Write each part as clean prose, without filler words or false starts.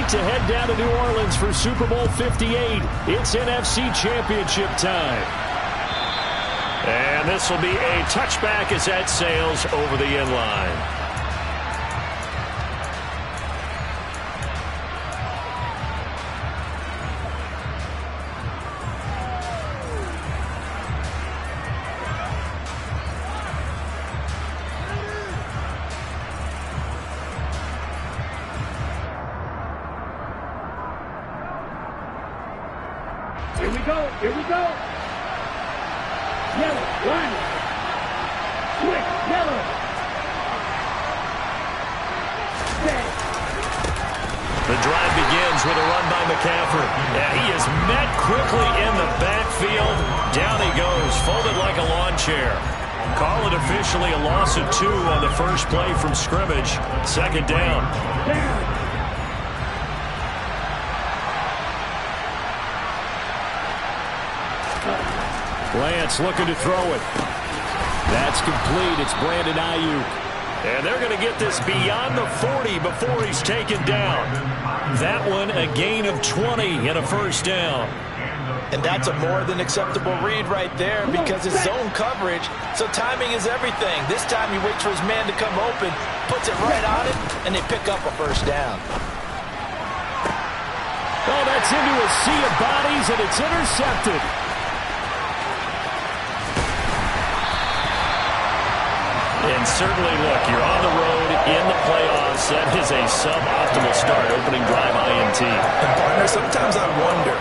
right to head down to New Orleans for Super Bowl 58. It's NFC Championship time. And this will be a touchback as that sails over the end line. Here we go. Yellow, line. Quick, yellow. Set. The drive begins with a run by McCaffrey. And he is met quickly in the backfield. Down he goes, folded like a lawn chair. Call it officially a loss of 2 on the first play from scrimmage. Second down. Lance looking to throw it. That's complete. It's Brandon Ayuk. And they're going to get this beyond the 40 before he's taken down. That one a gain of 20 and a first down. And that's a more than acceptable read right there because it's zone coverage, so timing is everything. This time he waits for his man to come open, puts it right on it, and they pick up a first down. Oh, that's into a sea of bodies, and it's intercepted. And certainly, look, you're on the road in the playoffs. That is a suboptimal start, opening drive INT. And partner, sometimes I wonder,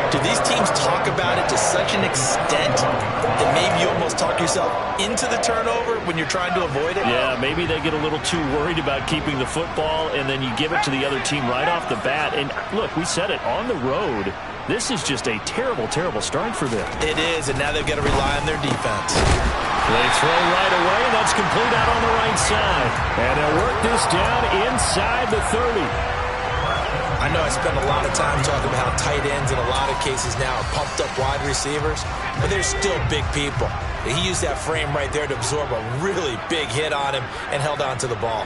do these teams talk about it to such an extent that maybe you almost talk yourself into the turnover when you're trying to avoid it? Yeah, maybe they get a little too worried about keeping the football, and then you give it to the other team right off the bat. And look, we said it, on the road, this is just a terrible, terrible start for them. It is, and now they've got to rely on their defense. They throw right away, and that's complete out on the right side. And they'll work this down inside the 30. I know I spend a lot of time talking about how tight ends in a lot of cases now are pumped up wide receivers, but they're still big people. He used that frame right there to absorb a really big hit on him and held on to the ball.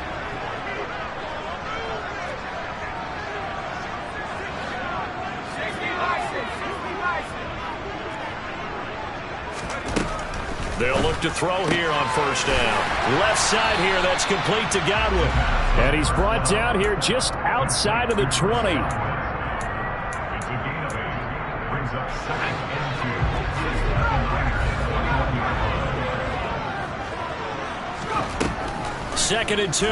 They'll look to throw here on first down. Left side here, that's complete to Godwin. And he's brought down here just outside of the 20. Second and 2.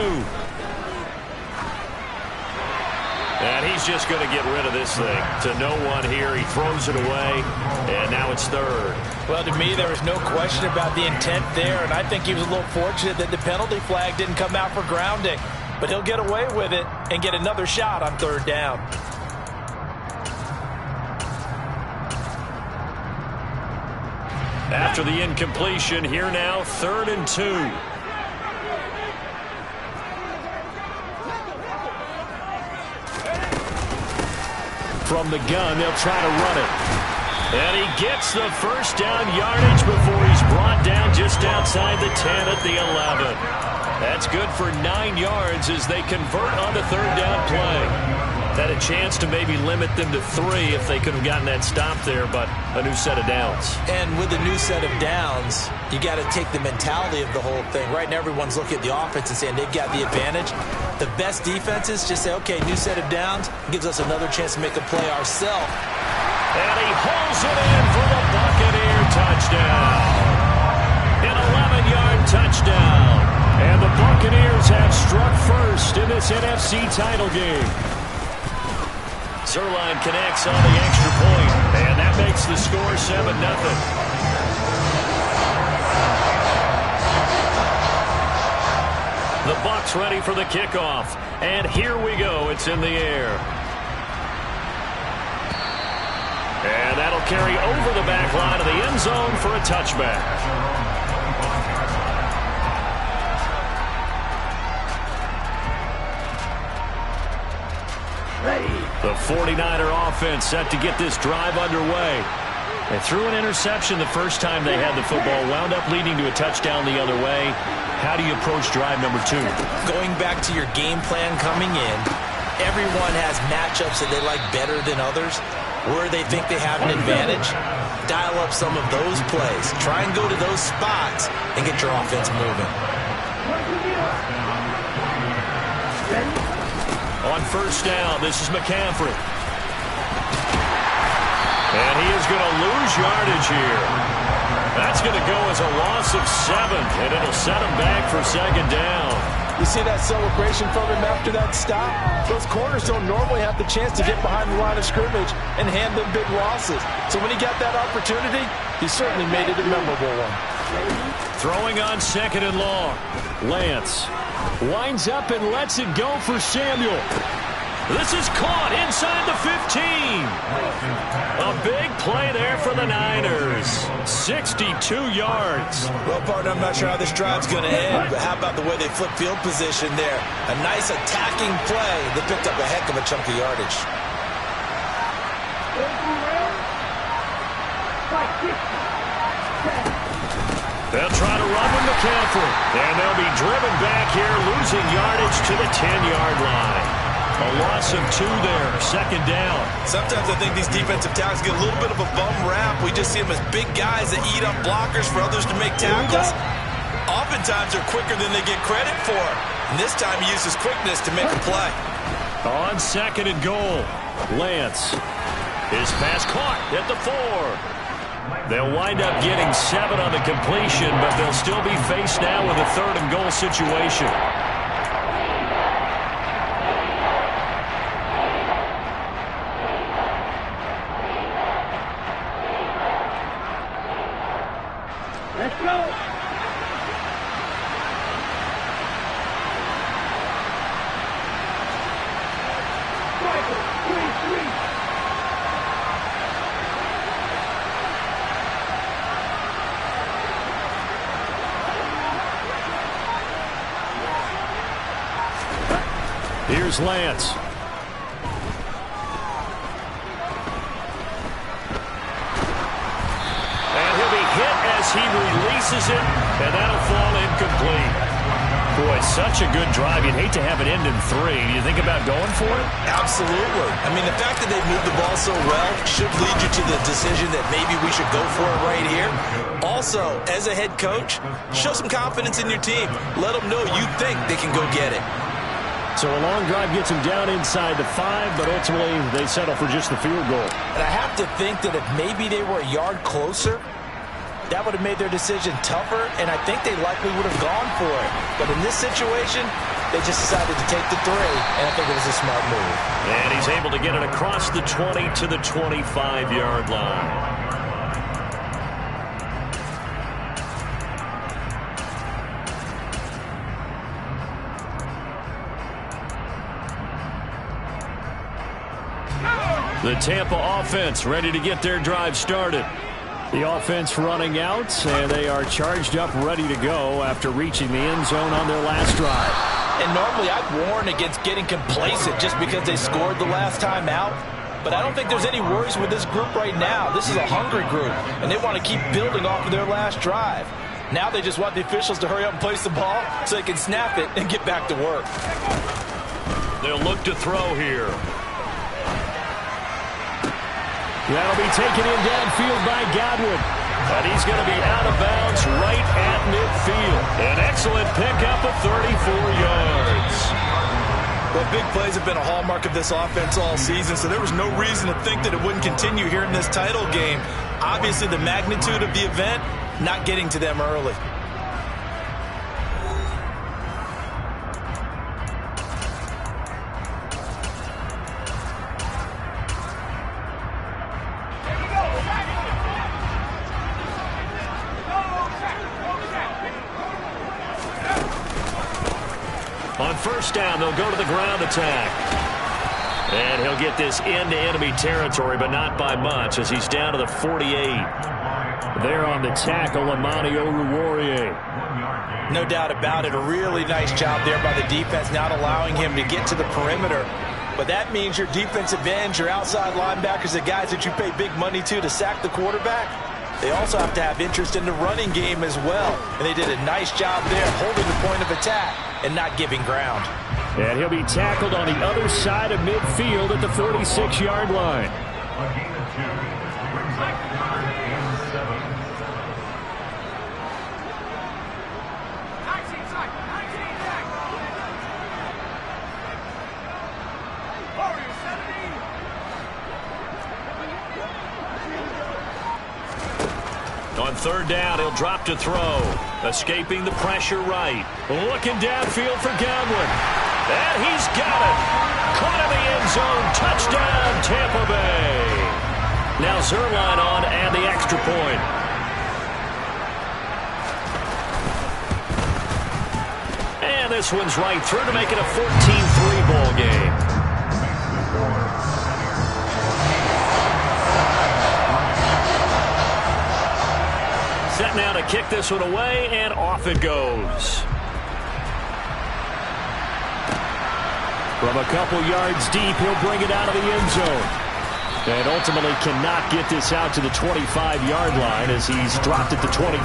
And he's just going to get rid of this thing. To no one here. He throws it away. And now it's third. Well, to me, there was no question about the intent there. And I think he was a little fortunate that the penalty flag didn't come out for grounding. But he'll get away with it and get another shot on third down. After the incompletion, here now, 3rd and 2. From the gun, they'll try to run it. And he gets the first down yardage before he's brought down just outside the 10 at the 11. That's good for 9 yards as they convert on the third down play. Had a chance to maybe limit them to 3 if they could have gotten that stop there, but a new set of downs. And with a new set of downs, you got to take the mentality of the whole thing. Right now, everyone's looking at the offense and saying they've got the advantage. The best defenses just say, okay, new set of downs, gives us another chance to make a play ourselves. And he holds it in for the Buccaneer touchdown. An 11-yard touchdown. And the Buccaneers have struck first in this NFC title game. Zerline connects on the extra point, and that makes the score 7-0. The Bucs ready for the kickoff, and here we go. It's in the air. And that'll carry over the back line of the end zone for a touchback. The 49er offense set to get this drive underway. They threw an interception the first time they had the football, wound up leading to a touchdown the other way. How do you approach drive number 2? Going back to your game plan coming in, Everyone has matchups that they like better than others, where they think they have an advantage. Dial up some of those plays. Try and go to those spots and get your offense moving. On first down, this is McCaffrey. And he is going to lose yardage here. That's going to go as a loss of 7, and it'll set him back for second down. You see that celebration from him after that stop? Those corners don't normally have the chance to get behind the line of scrimmage and hand them big losses. So when he got that opportunity, he certainly made it a memorable one. Throwing on second and long. Lance winds up and lets it go for Samuel. This is caught inside the 15. A big play there for the Niners. 62 yards. Well, partner, I'm not sure how this drive's going to end, but how about the way they flip field position there? A nice attacking play that picked up a heck of a chunk of yardage. They'll try to run with McCaffrey. And they'll be driven back here, losing yardage to the 10-yard line. A loss of 2 there, second down. Sometimes I think these defensive tackles get a little bit of a bum rap. We just see them as big guys that eat up blockers for others to make tackles. Oftentimes they're quicker than they get credit for. And this time he uses quickness to make a play. On second and goal, Lance. His pass caught at the 4. They'll wind up getting 7 on the completion, but they'll still be faced now with a third and goal situation. Let's go. Here's Lance. And he'll be hit as he releases it, and that'll fall incomplete. Boy, such a good drive. You'd hate to have it end in 3. Do you think about going for it? Absolutely. I mean, the fact that they moved the ball so well should lead you to the decision that maybe we should go for it right here. Also, as a head coach, show some confidence in your team. Let them know you think they can go get it. So a long drive gets them down inside the 5, but ultimately they settle for just the field goal. And I have to think that if maybe they were a yard closer, that would have made their decision tougher, and I think they likely would have gone for it. But in this situation, they just decided to take the 3, and I think it was a smart move. And he's able to get it across the 20 to the 25-yard line. The Tampa offense ready to get their drive started. The offense running out, and they are charged up, ready to go after reaching the end zone on their last drive. And normally I'd warn against getting complacent just because they scored the last time out. But I don't think there's any worries with this group right now. This is a hungry group, and they want to keep building off of their last drive. Now they just want the officials to hurry up and place the ball so they can snap it and get back to work. They'll look to throw here. That'll be taken in downfield by Godwin. And he's going to be out of bounds right at midfield. An excellent pickup of 34 yards. Well, big plays have been a hallmark of this offense all season, so there was no reason to think that it wouldn't continue here in this title game. Obviously, the magnitude of the event, not getting to them early. On first down, they'll go to the ground attack. And he'll get this into enemy territory, but not by much, as he's down to the 48. There on the tackle, Amani Oruwariye. No doubt about it. A really nice job there by the defense, not allowing him to get to the perimeter. But that means your defensive ends, your outside linebackers, the guys that you pay big money to sack the quarterback, they also have to have interest in the running game as well. And they did a nice job there holding the point of attack and not giving ground. And he'll be tackled on the other side of midfield at the 46-yard line. A gain of 2. Brings up 3rd and 7. On 3rd down, he'll drop to throw. Escaping the pressure right. Looking downfield for Godwin. And he's got it. Caught in the end zone. Touchdown, Tampa Bay. Now Zerline on and the extra point. And this one's right through to make it a 14-3 ball game. Set now to kick this one away, and off it goes. From a couple yards deep, he'll bring it out of the end zone. And ultimately cannot get this out to the 25-yard line as he's dropped at the 23.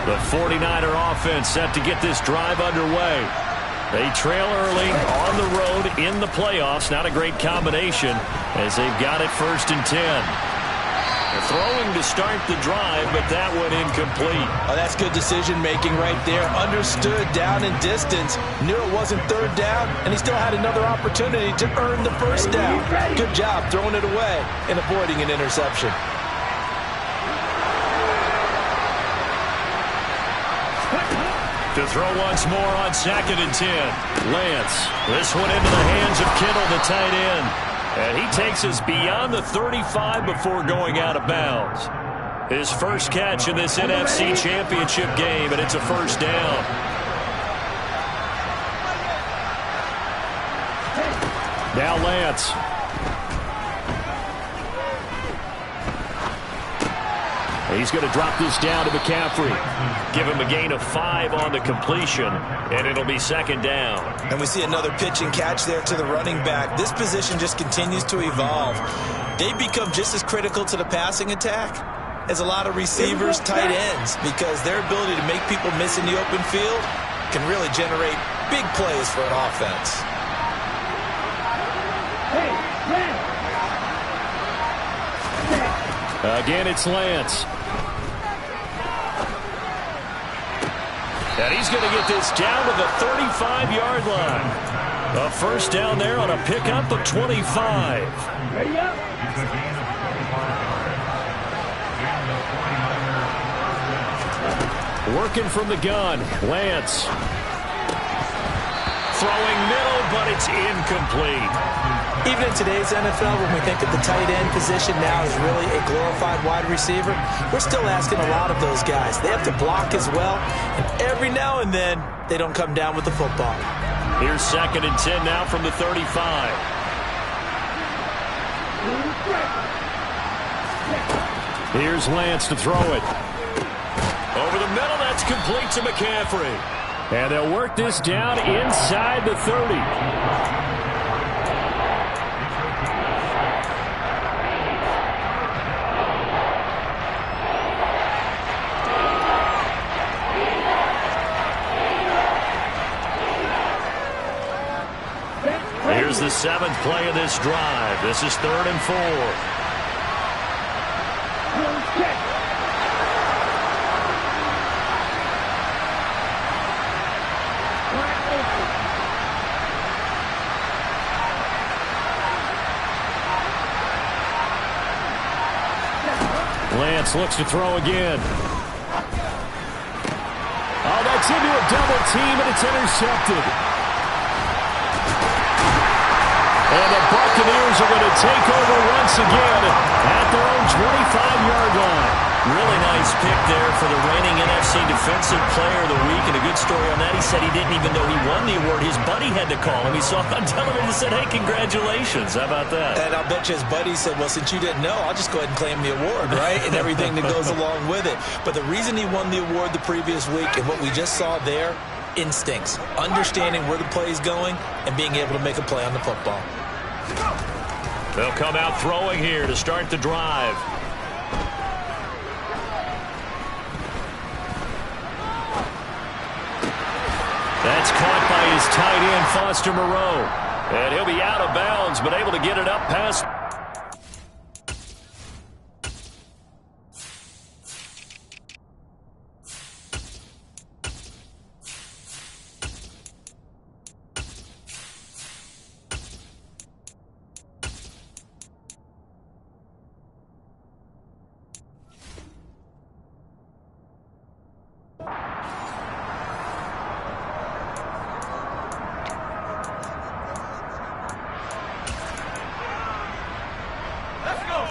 The 49er offense set to get this drive underway. They trail early on the road in the playoffs. Not a great combination as they've got it 1st and 10. They're throwing to start the drive, but that one incomplete. Oh, that's good decision-making right there. Understood down in distance. Knew it wasn't 3rd down, and he still had another opportunity to earn the 1st down. Good job throwing it away and avoiding an interception. To throw once more on 2nd and 10. Lance, this one into the hands of Kittle, the tight end. And he takes us beyond the 35 before going out of bounds. His first catch in this NFC Championship game, and it's a 1st down. Now Lance. He's going to drop this down to McCaffrey. Give him a gain of 5 on the completion, and it'll be 2nd down. And we see another pitch and catch there to the running back. This position just continues to evolve. They become just as critical to the passing attack as a lot of receivers, tight ends, because their ability to make people miss in the open field can really generate big plays for an offense. Again, it's Lance. And he's going to get this down to the 35-yard line. A 1st down there on a pickup of 25. Ready up. Working from the gun, Lance. Throwing middle, but it's incomplete. Even in today's NFL, when we think of the tight end position now as really a glorified wide receiver, we're still asking a lot of those guys. They have to block as well, and every now and then, they don't come down with the football. Here's 2nd and 10 now from the 35. Here's Lance to throw it. Over the middle, that's complete to McCaffrey. And they'll work this down inside the 30. Here's the 7th play of this drive. This is 3rd and 4. Lance looks to throw again. Oh, that's into a double team, and it's intercepted. And the Buccaneers are going to take over once again at their own 25-yard line. Really nice pick there for the reigning NFC Defensive Player of the Week. And a good story on that. He said he didn't even know he won the award. His buddy had to call him. He saw it on television and said, hey, congratulations. How about that? And I'll bet you his buddy said, well, since you didn't know, I'll just go ahead and claim the award, right? And everything that goes along with it. But the reason he won the award the previous week and what we just saw there, instincts. Understanding where the play is going and being able to make a play on the football. They'll come out throwing here to start the drive. his tight end, Foster Moreau. And he'll be out of bounds, but able to get it up past.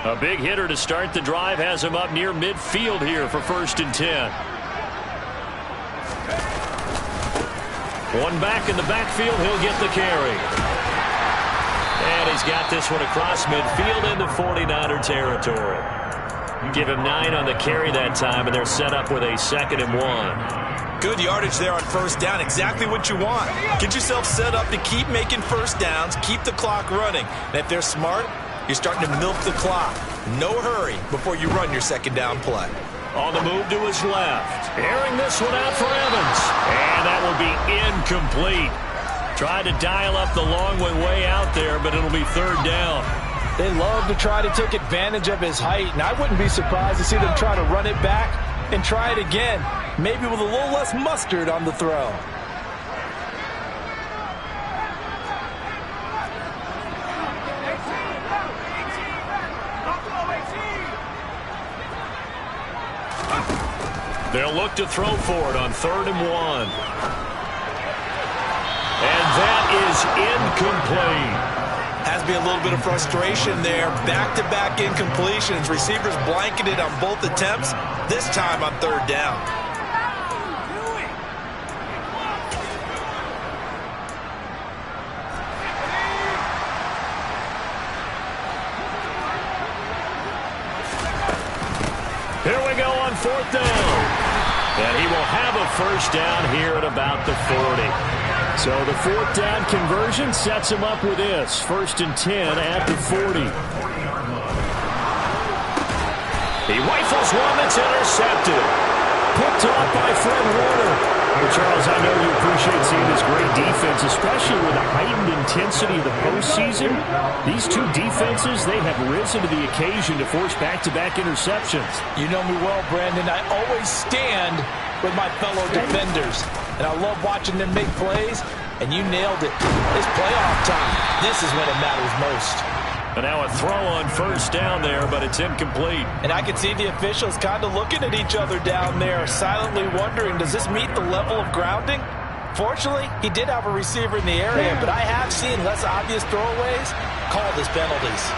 A big hitter to start the drive has him up near midfield here for 1st and 10. One back in the backfield, he'll get the carry. And he's got this one across midfield into 49er territory. Give him 9 on the carry that time, and they're set up with a 2nd and 1. Good yardage there on 1st down. Exactly what you want. Get yourself set up to keep making 1st downs, keep the clock running. And if they're smart, you're starting to milk the clock. No hurry before you run your 2nd down play. On the move to his left. Airing this one out for Evans. And that will be incomplete. Tried to dial up the long one way out there, but it'll be 3rd down. They love to try to take advantage of his height, and I wouldn't be surprised to see them try to run it back and try it again, maybe with a little less mustard on the throw. They'll look to throw for it on 3rd and 1. And that is incomplete. Has to be a little bit of frustration there. Back-to-back incompletions. Receivers blanketed on both attempts, this time on 3rd down. Here we go on 4th down. And he will have a 1st down here at about the 40. So the 4th down conversion sets him up with this. 1st and 10 at the 40. He rifles one that's intercepted. Picked off by Fred Warner. Well, Charles, I know you appreciate seeing this great defense, especially with the heightened intensity of the postseason. These two defenses, they have risen to the occasion to force back-to-back interceptions. You know me well, Brandon. I always stand with my fellow defenders. And I love watching them make plays, and you nailed it. It's playoff time. This is when it matters most. And now a throw on 1st down there, but it's incomplete. And I can see the officials kind of looking at each other down there, silently wondering, does this meet the level of grounding? Fortunately, he did have a receiver in the area, but I have seen less obvious throwaways called as penalties.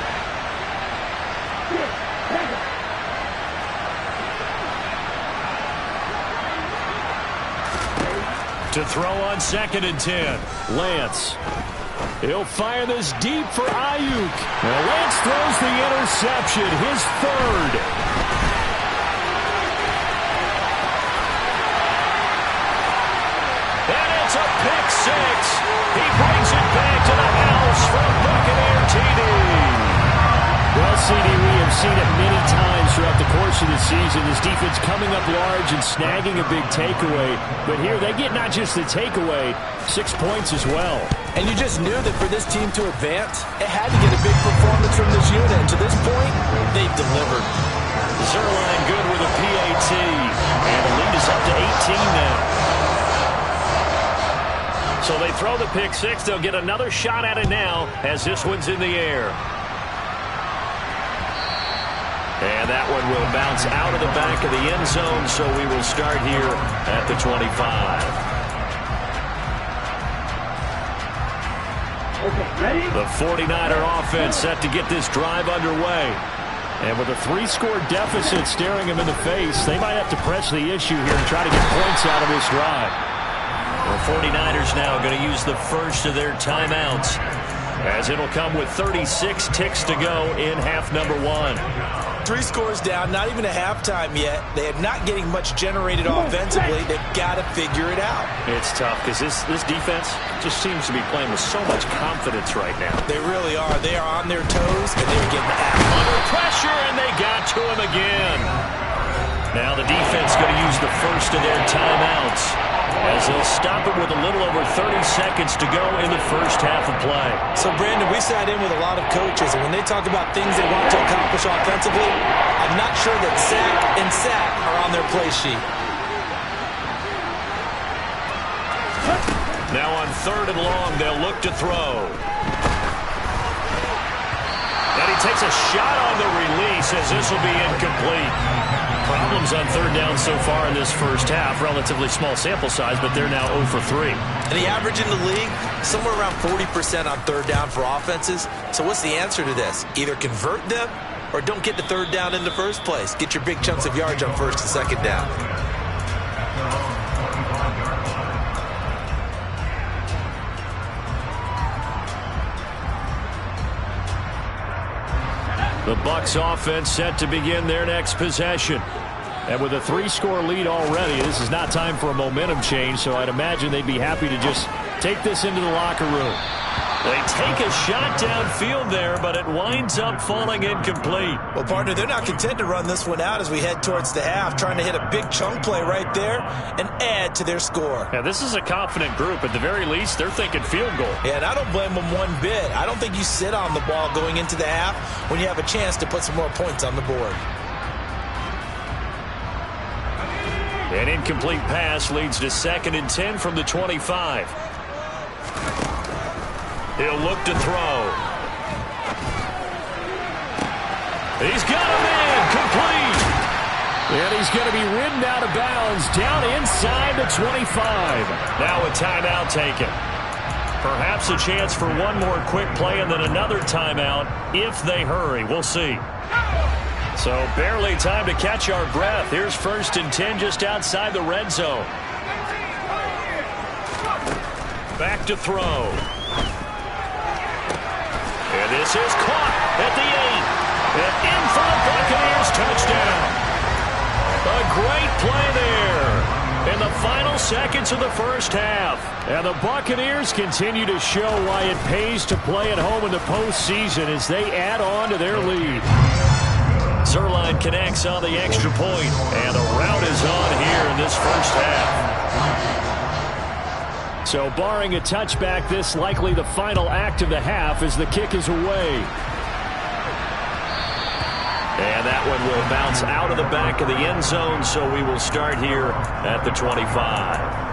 To throw on 2nd and 10, Lance. He'll fire this deep for Ayuk. Now Lance throws the interception, his 3rd. And it's a pick 6. He brings it back to the house from Buccaneer TD. Well, CD, we have seen it many times throughout the course of the season. This defense coming up large and snagging a big takeaway. But here they get not just the takeaway, 6 points as well. And you just knew that for this team to advance, it had to get a big performance from this unit. And to this point, they've delivered. Zerline good with a PAT. And the lead is up to 18 now. So they throw the pick 6. They'll get another shot at it now as this one's in the air. And that one will bounce out of the back of the end zone, so we will start here at the 25. Okay, ready? The 49er offense set to get this drive underway. And with a 3-score deficit staring them in the face, they might have to press the issue here and try to get points out of this drive. The 49ers now going to use the first of their timeouts, as it'll come with 36 ticks to go in half number 1. 3 scores down, not even a halftime yet. They are not getting much generated offensively. They've got to figure it out. It's tough because this defense just seems to be playing with so much confidence right now. They really are. They are on their toes, and they're getting after it. Under pressure, and they got to him again. Now the defense going to use the first of their timeouts. as they'll stop it with a little over 30 seconds to go in the first half of play. So, Brandon, we sat in with a lot of coaches, and when they talk about things they want to accomplish offensively, I'm not sure that sack and sack are on their play sheet. Now on 3rd and long, they'll look to throw. And he takes a shot on the release as this will be incomplete. Problems on 3rd down so far in this first half. Relatively small sample size, but they're now 0 for 3. And the average in the league, somewhere around 40% on 3rd down for offenses. So what's the answer to this? Either convert them or don't get the 3rd down in the first place. Get your big chunks of yards on 1st and 2nd down. The Bucs offense set to begin their next possession. And with a 3-score lead already, this is not time for a momentum change, so I'd imagine they'd be happy to just take this into the locker room. They take a shot downfield there, but it winds up falling incomplete. Well, partner, they're not content to run this one out as we head towards the half, trying to hit a big chunk play right there and add to their score. Yeah, this is a confident group. At the very least, they're thinking field goal. Yeah, and I don't blame them one bit. I don't think you sit on the ball going into the half when you have a chance to put some more points on the board. An incomplete pass leads to 2nd and 10 from the 25. He'll look to throw. He's got a man complete. And he's going to be ridden out of bounds down inside the 25. Now a timeout taken. Perhaps a chance for one more quick play and then another timeout if they hurry. We'll see. So barely time to catch our breath. Here's 1st and 10 just outside the red zone. Back to throw. And this is caught at the 8. And in for the Buccaneers touchdown. A great play there in the final seconds of the first half. And the Buccaneers continue to show why it pays to play at home in the postseason as they add on to their lead. Zerline connects on the extra point, and the route is on here in this first half. So barring a touchback, this likely the final act of the half as the kick is away. And that one will bounce out of the back of the end zone, so we will start here at the 25.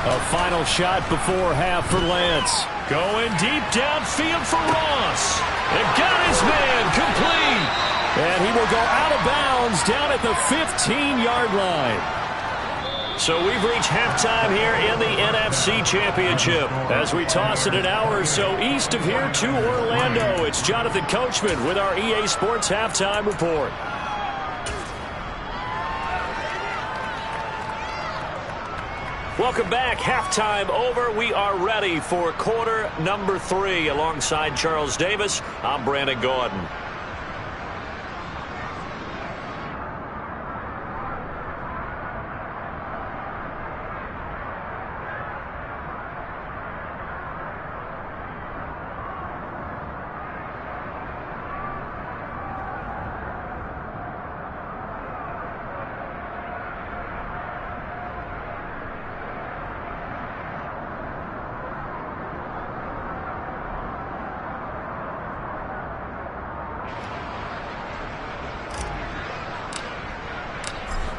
A final shot before half for Lance. Going deep downfield for Ross. And got his man complete. And he will go out of bounds down at the 15-yard line. So we've reached halftime here in the NFC Championship. As we toss it an hour or so east of here to Orlando, it's Jonathan Coachman with our EA Sports Halftime Report. Welcome back. Halftime over. We are ready for quarter number 3. Alongside Charles Davis, I'm Brandon Gordon.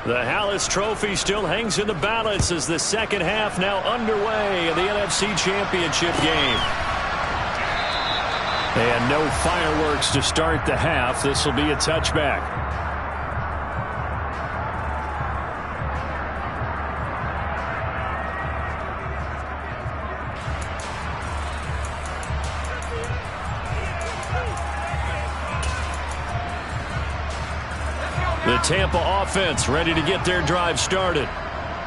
The Hallis Trophy still hangs in the balance as the second half now underway in the NFC Championship game. And no fireworks to start the half. This will be a touchback. The Tampa offense ready to get their drive started.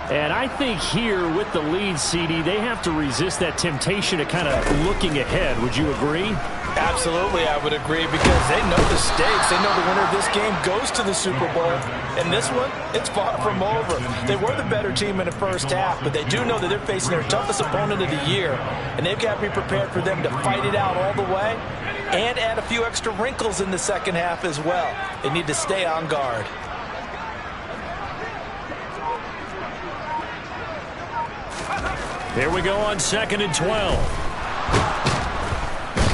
And I think here with the lead, CD, they have to resist that temptation of kind of looking ahead. Would you agree? Absolutely, I would agree, because they know the stakes. They know the winner of this game goes to the Super Bowl. And this one, it's far from over. They were the better team in the first half, but they do know that they're facing their toughest opponent of the year. And they've got to be prepared for them to fight it out all the way and add a few extra wrinkles in the second half as well. They need to stay on guard. Here we go on 2nd and 12.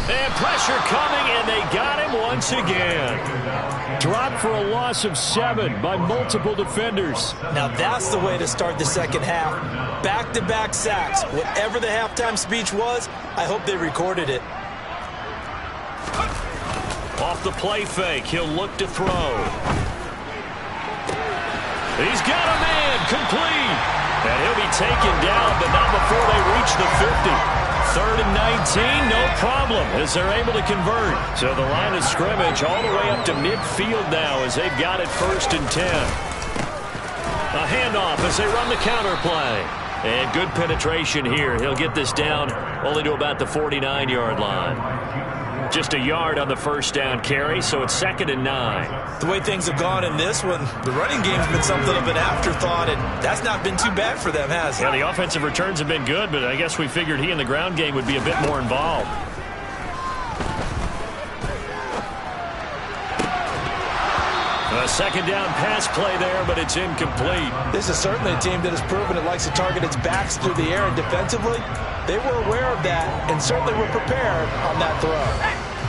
And pressure coming, and they got him once again. Dropped for a loss of 7 by multiple defenders. Now that's the way to start the second half. Back-to-back sacks. Whatever the halftime speech was, I hope they recorded it. Off the play fake, he'll look to throw. He's got a man, complete. And he'll be taken down, but not before they reach the 50. 3rd and 19, no problem, as they're able to convert. So the line of scrimmage all the way up to midfield now as they've got it 1st and 10. A handoff as they run the counter play. And good penetration here. He'll get this down only to about the 49-yard line. Just a yard on the first down carry, so it's 2nd and 9. The way things have gone in this one, the running game's been something of an afterthought, and that's not been too bad for them, has it? Yeah, the offensive returns have been good, but I guess we figured he in the ground game would be a bit more involved. A 2nd down pass play there, but it's incomplete. This is certainly a team that has proven it likes to target its backs through the air, and defensively, they were aware of that and certainly were prepared on that throw.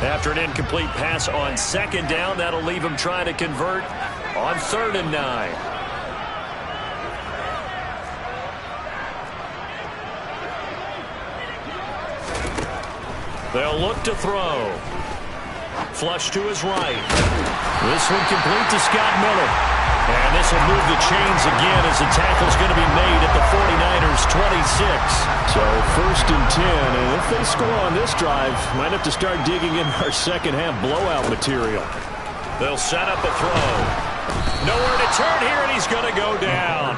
After an incomplete pass on 2nd down, that'll leave him trying to convert on 3rd and 9. They'll look to throw. Flush to his right. This one complete to Scott Miller. And this will move the chains again as the tackle's going to be made at the 49ers 26. So 1st and 10, and if they score on this drive, might have to start digging in our second half blowout material. They'll set up a throw. Nowhere to turn here, and he's going to go down.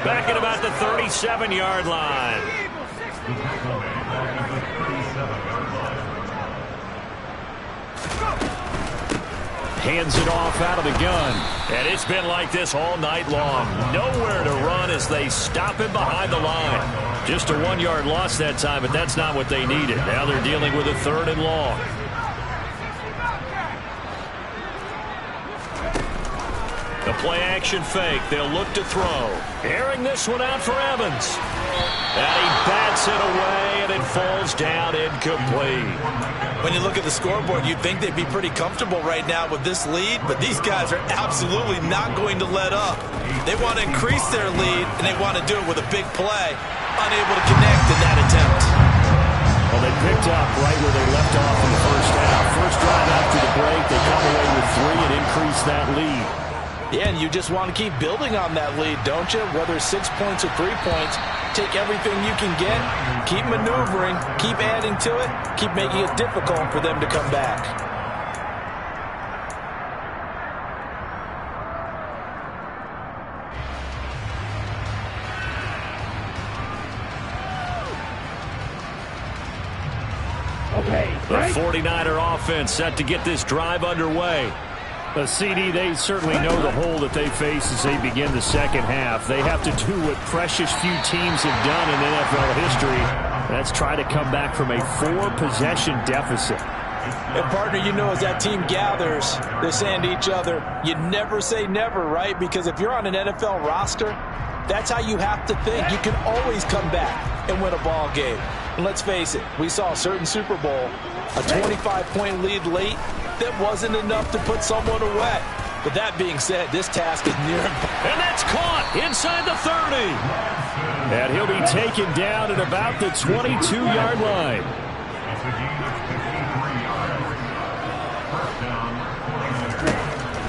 Back at about the 37-yard line. Hands it off out of the gun. And it's been like this all night long. Nowhere to run as they stop him behind the line. Just a 1-yard loss that time, but that's not what they needed. Now they're dealing with a 3rd and long. The play-action fake. They'll look to throw. Airing this one out for Evans. And he bats it away, and it falls down incomplete. When you look at the scoreboard, you'd think they'd be pretty comfortable right now with this lead, but these guys are absolutely not going to let up. They want to increase their lead, and they want to do it with a big play. Unable to connect in that attempt. Well, they picked up right where they left off in the first half. First drive after the break, they come away with 3 and increase that lead. Yeah, and you just want to keep building on that lead, don't you? Whether 6 points or 3 points, take everything you can get, keep maneuvering, keep adding to it, keep making it difficult for them to come back. The 49er offense set to get this drive underway. The CD, they certainly know the hole that they face as they begin the second half. They have to do what precious few teams have done in NFL history. That's try to come back from a 4-possession deficit. And, partner, you know as that team gathers, they're saying to each other, you never say never, right? Because if you're on an NFL roster, that's how you have to think. You can always come back and win a ball game. And let's face it, we saw a certain Super Bowl, a 25-point lead late, that wasn't enough to put someone away. But that being said, this task is near. And that's caught inside the 30. And he'll be taken down at about the 22-yard line.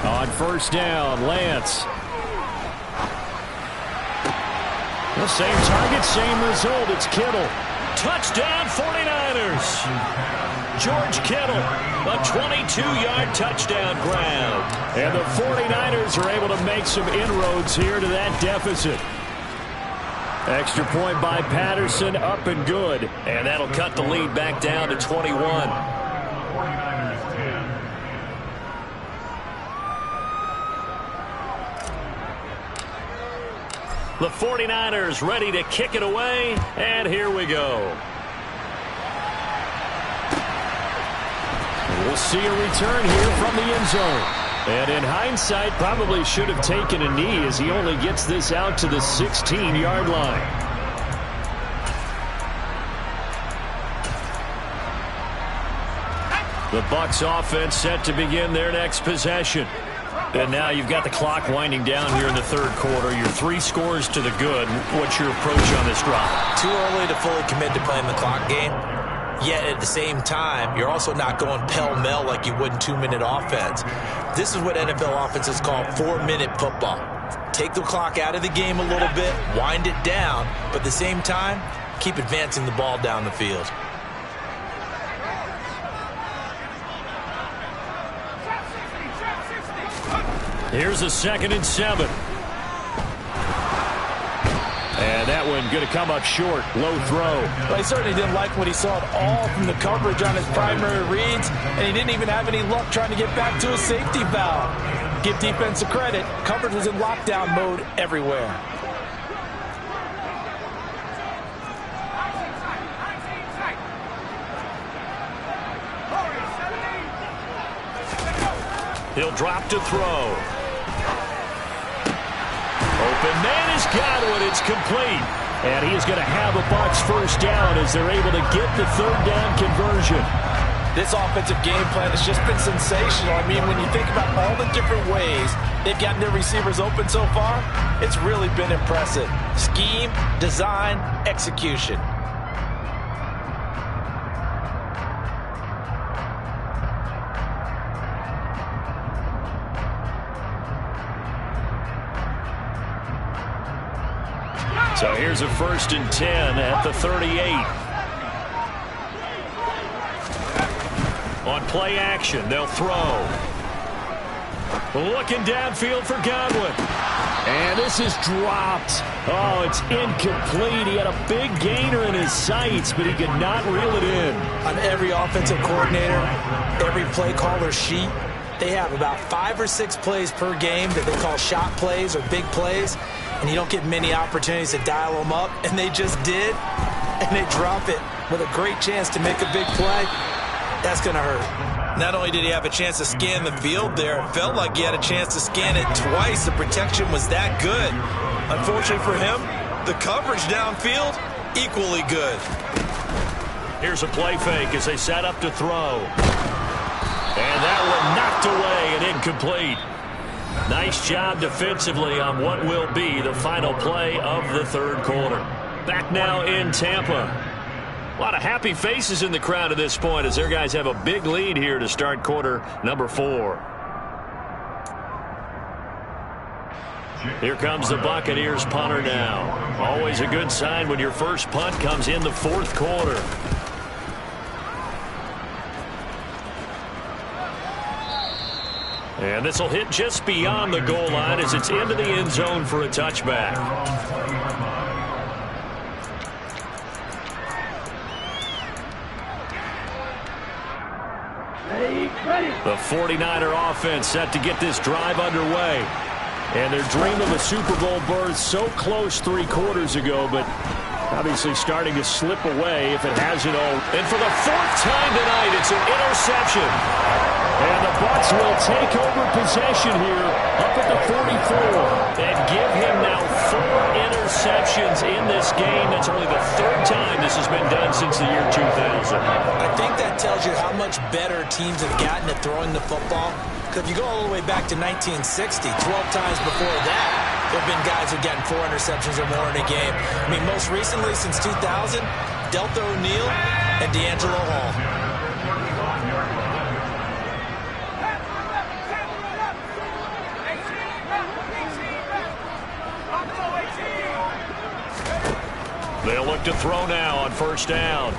On 1st down, Lance. The same target, same result. It's Kittle. Touchdown, 49ers. George Kittle, a 22-yard touchdown grab. And the 49ers are able to make some inroads here to that deficit. Extra point by Patterson, up and good. And that'll cut the lead back down to 21. 49ers 10. The 49ers ready to kick it away, and here we go. We'll see a return here from the end zone. And in hindsight, probably should have taken a knee as he only gets this out to the 16-yard line. The Bucs offense set to begin their next possession. And now you've got the clock winding down here in the third quarter. You're 3 scores to the good. What's your approach on this drive? Too early to fully commit to playing the clock game. Yet at the same time, you're also not going pell-mell like you would in 2-minute offense. This is what NFL offenses call 4-minute football. Take the clock out of the game a little bit, wind it down, but at the same time, keep advancing the ball down the field. Here's a 2nd and 7. And that one going to come up short. Low throw. Well, he certainly didn't like what he saw at all from the coverage on his primary reads, and he didn't even have any luck trying to get back to his safety valve. Give defense a credit. Coverage was in lockdown mode everywhere. He'll drop to throw. Open man has got one. It's complete. And he is going to have a Bucs first down as they're able to get the 3rd down conversion. This offensive game plan has just been sensational. I mean, when you think about all the different ways they've gotten their receivers open so far, it's really been impressive. Scheme, design, execution. So here's a 1st and 10 at the 38. On play action, they'll throw. Looking downfield for Godwin. And this is dropped. Oh, it's incomplete. He had a big gainer in his sights, but he could not reel it in. On every offensive coordinator, every play caller sheet, they have about 5 or 6 plays per game that they call shot plays or big plays. And you don't get many opportunities to dial them up, and they just did, and they drop it with a great chance to make a big play. That's going to hurt. Not only did he have a chance to scan the field there, it felt like he had a chance to scan it twice. The protection was that good. Unfortunately for him, the coverage downfield, equally good. Here's a play fake as they set up to throw. And that one knocked away and incomplete. Nice job defensively on what will be the final play of the 3rd quarter. Back now in Tampa. A lot of happy faces in the crowd at this point as their guys have a big lead here to start quarter number 4. Here comes the Buccaneers punter now. Always a good sign when your first punt comes in the 4th quarter. And this will hit just beyond the goal line as it's into the end zone for a touchback. The 49er offense set to get this drive underway. And their dream of a Super Bowl berth so close 3 quarters ago, but obviously starting to slip away if it hasn't all. And for the 4th time tonight, it's an interception. And the Bucs will take over possession here up at the 44 and give him now 4 interceptions in this game. That's only the 3rd time this has been done since the year 2000. I think that tells you how much better teams have gotten at throwing the football. Because if you go all the way back to 1960, 12 times before that, there have been guys who've gotten 4 interceptions or more in a game. I mean, most recently since 2000, Delta O'Neal and D'Angelo Hall. They'll look to throw now on 1st down.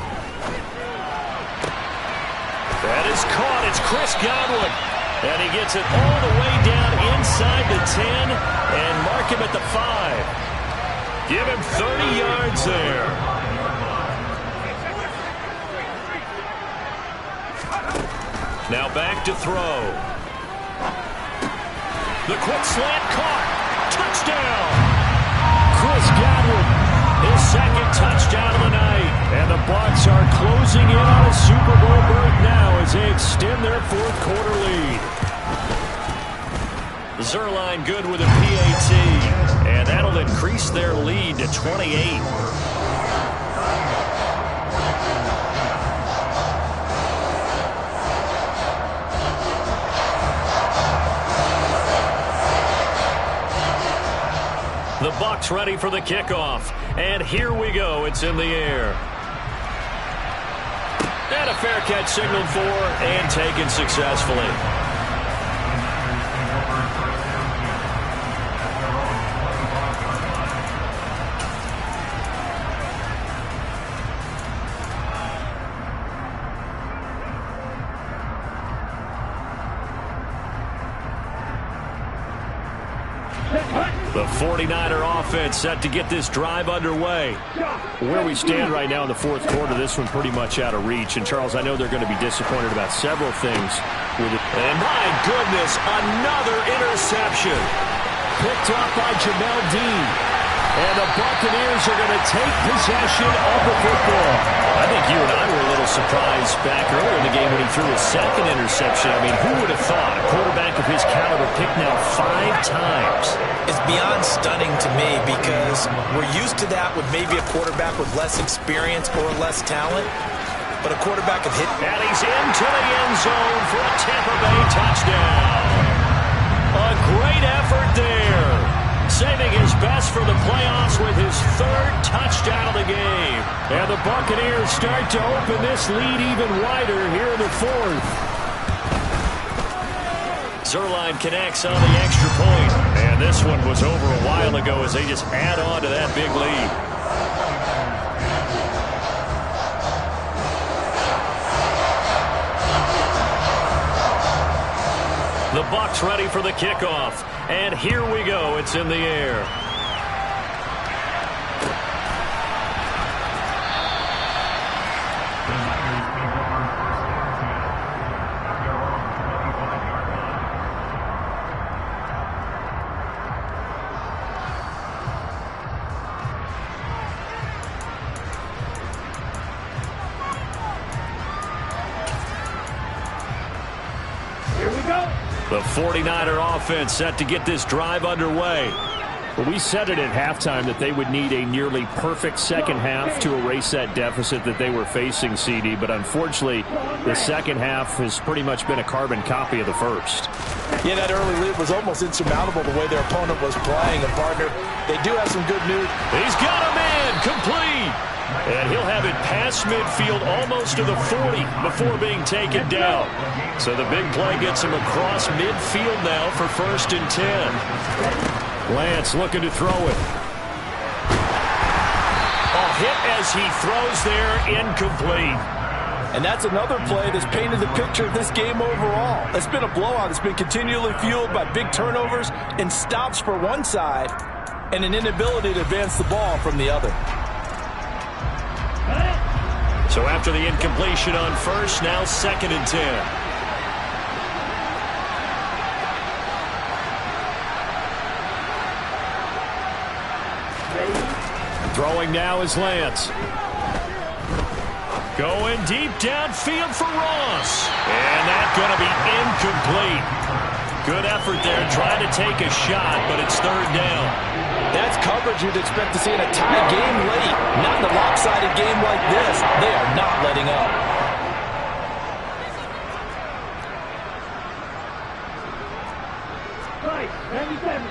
That is caught. It's Chris Godwin. And he gets it all the way down inside the 10 and mark him at the 5. Give him 30 yards there. Now back to throw. The quick slant caught. Touchdown. Chris Godwin, his second touchdown of the night. And the Bucs are closing in on a Super Bowl berth now as they extend their fourth quarter lead. Zerline good with a PAT, and that'll increase their lead to 28. The Bucs ready for the kickoff, and here we go. It's in the air. And a fair catch signaled for and taken successfully. The 49er offense set to get this drive underway. Where we stand right now in the fourth quarter, this one pretty much out of reach. And, Charles, I know they're going to be disappointed about several things with it. And, my goodness, another interception. Picked up by Jamel Dean. And the Buccaneers are going to take possession of the football. I think you and I were a little surprised back earlier in the game when he threw his second interception. I mean, who would have thought a quarterback of his caliber picked now 5 times? It's beyond stunning to me because we're used to that with maybe a quarterback with less experience or less talent. But a quarterback of hit. And he's into the end zone for a Tampa Bay touchdown. A great effort there. Saving his best for the playoffs with his 3rd touchdown of the game. And the Buccaneers start to open this lead even wider here in the 4th. Zerline connects on the extra point. And this one was over a while ago as they just add on to that big lead. The Bucs ready for the kickoff. And here we go. It's in the air. The 49er offense set to get this drive underway. Well, we said it at halftime that they would need a nearly perfect second half to erase that deficit that they were facing, CD. But unfortunately, the second half has pretty much been a carbon copy of the first. Yeah, that early lead was almost insurmountable the way their opponent was playing. And, partner, they do have some good news. He's got a man complete. And he'll have it past midfield almost to the 40 before being taken down. So the big play gets him across midfield now for 1st and 10. Lance looking to throw it. A hit as he throws there, incomplete. And that's another play that's painted the picture of this game overall. It's been a blowout. It's been continually fueled by big turnovers and stops for one side and an inability to advance the ball from the other. So after the incompletion on 1st, now 2nd and 10. Throwing now is Lance. Going deep downfield for Ross. And that's going to be incomplete. Good effort there trying to take a shot, but it's 3rd down. That's coverage you'd expect to see in a tie game late. Not in a lopsided game like this. They are not letting up. Right, 97.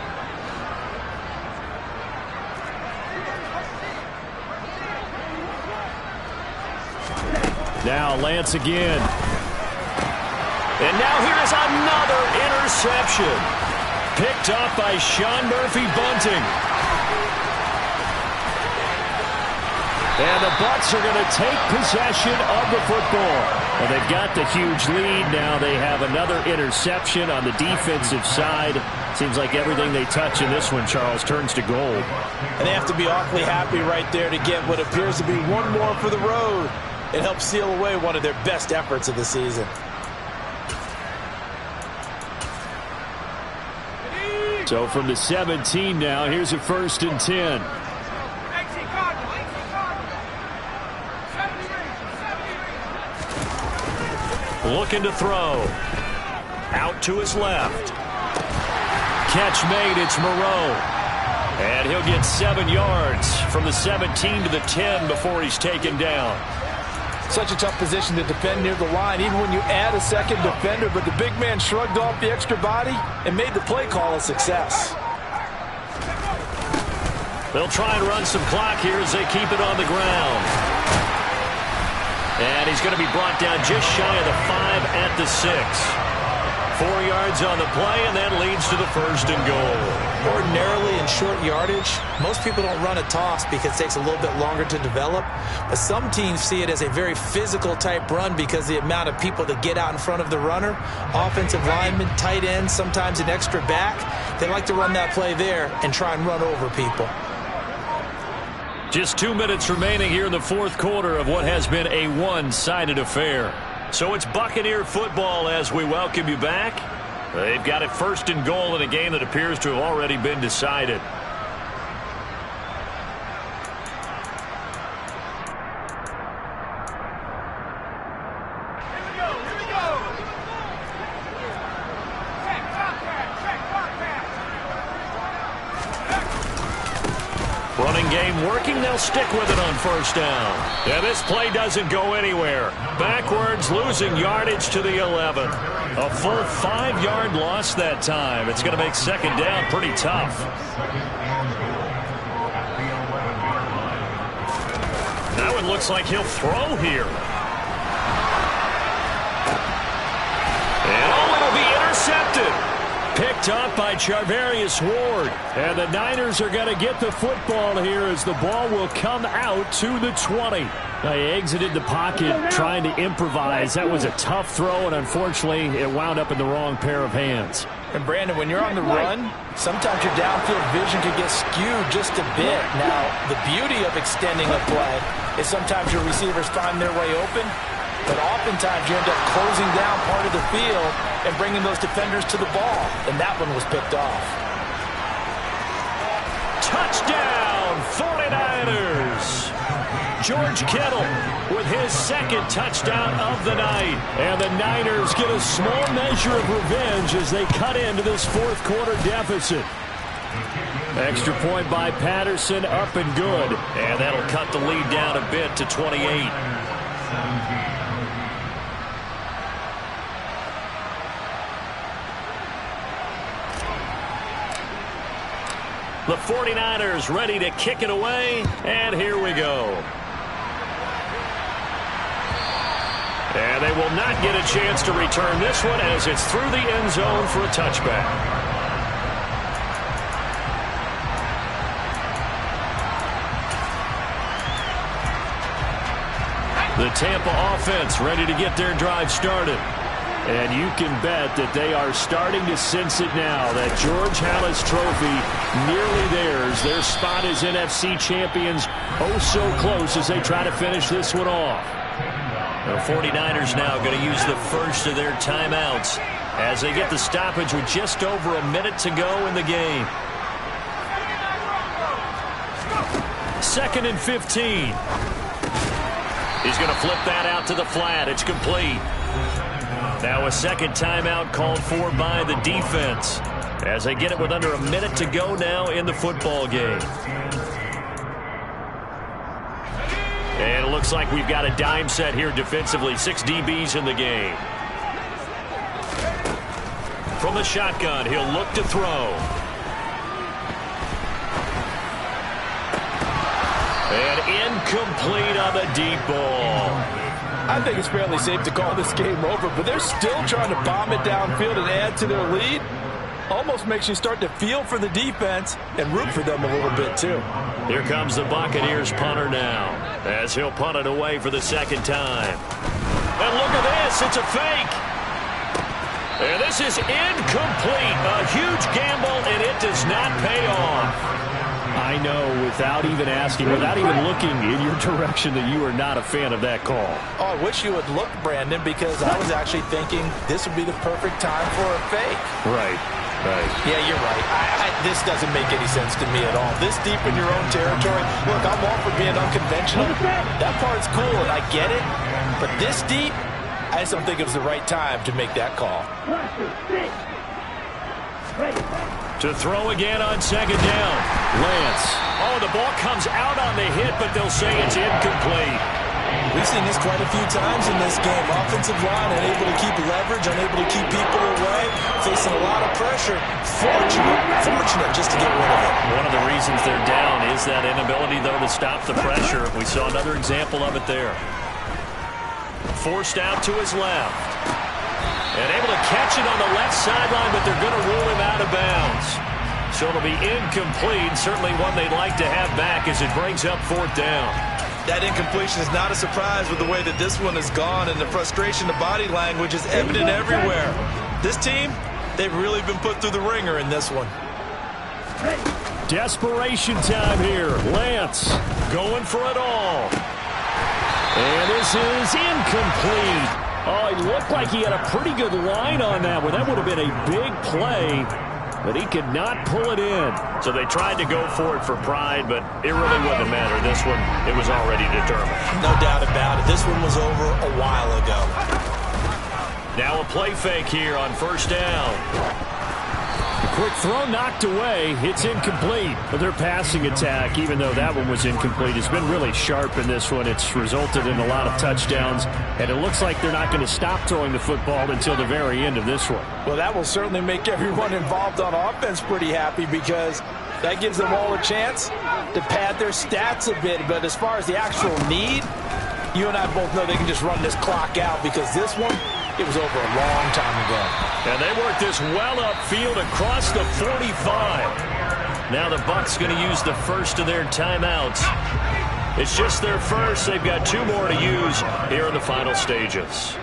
Now Lance again. And now here's another interception. Picked up by Sean Murphy-Bunting. And the Bucs are going to take possession of the football. And they've got the huge lead. Now they have another interception on the defensive side. Seems like everything they touch in this one, Charles, turns to gold. And they have to be awfully happy right there to get what appears to be one more for the road. It helps seal away one of their best efforts of the season. So from the 17 now, here's a 1st and 10. Looking to throw. Out to his left. Catch made, it's Moreau. And he'll get 7 yards from the 17 to the 10 before he's taken down. Such a tough position to defend near the line, even when you add a second defender, but the big man shrugged off the extra body and made the play call a success. They'll try and run some clock here as they keep it on the ground. And he's going to be brought down just shy of the 5 at the 6. 4 yards on the play, and that leads to the 1st and goal. Ordinarily in short yardage, most people don't run a toss because it takes a little bit longer to develop. But some teams see it as a very physical type run because the amount of people that get out in front of the runner, offensive linemen, tight ends, sometimes an extra back, they like to run that play there and try and run over people. Just 2 minutes remaining here in the 4th quarter of what has been a one-sided affair. So it's Buccaneer football as we welcome you back. They've got it 1st and goal in a game that appears to have already been decided. Running game working. They'll stick with it on 1st down. Yeah, this play doesn't go anywhere. Backwards, losing yardage to the 11. A full 5-yard loss that time. It's going to make 2nd down pretty tough. Now it looks like he'll throw here. And it'll be intercepted. Picked up by Charvarius Ward. And the Niners are going to get the football here as the ball will come out to the 20. They exited the pocket trying to improvise. That was a tough throw, and unfortunately, it wound up in the wrong pair of hands. And Brandon, when you're on the run, sometimes your downfield vision can get skewed just a bit. Now, the beauty of extending a play is sometimes your receivers find their way open, but oftentimes you end up closing down part of the field and bringing those defenders to the ball. And that one was picked off. Touchdown, 49ers! George Kittle with his 2nd touchdown of the night. And the Niners get a small measure of revenge as they cut into this 4th quarter deficit. Extra point by Patterson, up and good. And that'll cut the lead down a bit to 28. The 49ers ready to kick it away, and here we go. And they will not get a chance to return this one as it's through the end zone for a touchback. The Tampa offense ready to get their drive started. And you can bet that they are starting to sense it now, that George Halas Trophy nearly theirs. Their spot as NFC champions oh so close as they try to finish this one off. The 49ers now going to use the first of their timeouts as they get the stoppage with just over a minute to go in the game. 2nd and 15. He's going to flip that out to the flat. It's complete. Now a 2nd timeout called for by the defense as they get it with under a minute to go now in the football game. And it looks like we've got a dime set here defensively. 6 DBs in the game. From the shotgun, he'll look to throw. And incomplete on the deep ball. I think it's fairly safe to call this game over, but they're still trying to bomb it downfield and add to their lead. Almost makes you start to feel for the defense and root for them a little bit, too. Here comes the Buccaneers punter now. as he'll punt it away for the second time. And look at this. It's a fake. And this is incomplete. A huge gamble, and it does not pay off. I know, without even asking, without even looking in your direction, that you are not a fan of that call. Oh, I wish you would look, Brandon, because I was actually thinking this would be the perfect time for a fake. Right. Yeah, you're right. This doesn't make any sense to me at all. This deep in your own territory, look, I'm all for being unconventional. That part's cool, and I get it. But this deep, I just don't think it was the right time to make that call. To throw again on second down. Lance. Oh, the ball comes out on the hit, but they'll say it's incomplete. We've seen this quite a few times in this game. Offensive line unable to keep leverage, unable to keep people away, facing a lot of pressure. Fortunate just to get rid of it. One of the reasons they're down is that inability, though, to stop the pressure. We saw another example of it there. Forced out to his left. And able to catch it on the left sideline, but they're going to rule him out of bounds. So it'll be incomplete. Certainly one they'd like to have back as it brings up fourth down. That incompletion is not a surprise with the way that this one has gone, and the frustration, the body language is evident everywhere. This team, they've really been put through the ringer in this one. Desperation time here. Lance going for it all. And this is incomplete. Oh, it looked like he had a pretty good line on that one. That would have been a big play, but he could not pull it in. So they tried to go for it for pride, but it really wouldn't matter. This one, it was already determined. No doubt about it. This one was over a while ago. Now a play fake here on first down. A quick throw knocked away. It's incomplete. But their passing attack, even though that one was incomplete, has been really sharp in this one. It's resulted in a lot of touchdowns, and it looks like they're not going to stop throwing the football until the very end of this one. Well, that will certainly make everyone involved on offense pretty happy, because that gives them all a chance to pad their stats a bit. But as far as the actual need, you and I both know they can just run this clock out, because this one, it was over a long time ago. And they worked this well upfield across the 45. Now the Bucs going to use the first of their timeouts. It's just their first. They've got two more to use here in the final stages.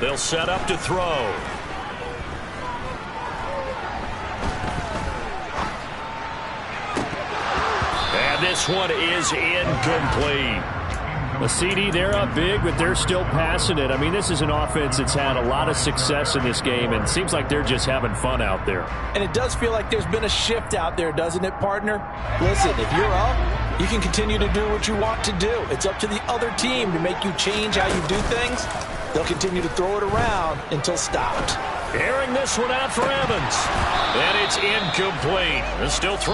They'll set up to throw. And this one is incomplete. A CD, they're up big, but they're still passing it. I mean, this is an offense that's had a lot of success in this game, and it seems like they're just having fun out there. And it does feel like there's been a shift out there, doesn't it, partner? Listen, if you're up, you can continue to do what you want to do. It's up to the other team to make you change how you do things. They'll continue to throw it around until stopped. Airing this one out for Evans. And it's incomplete. They're still throwing.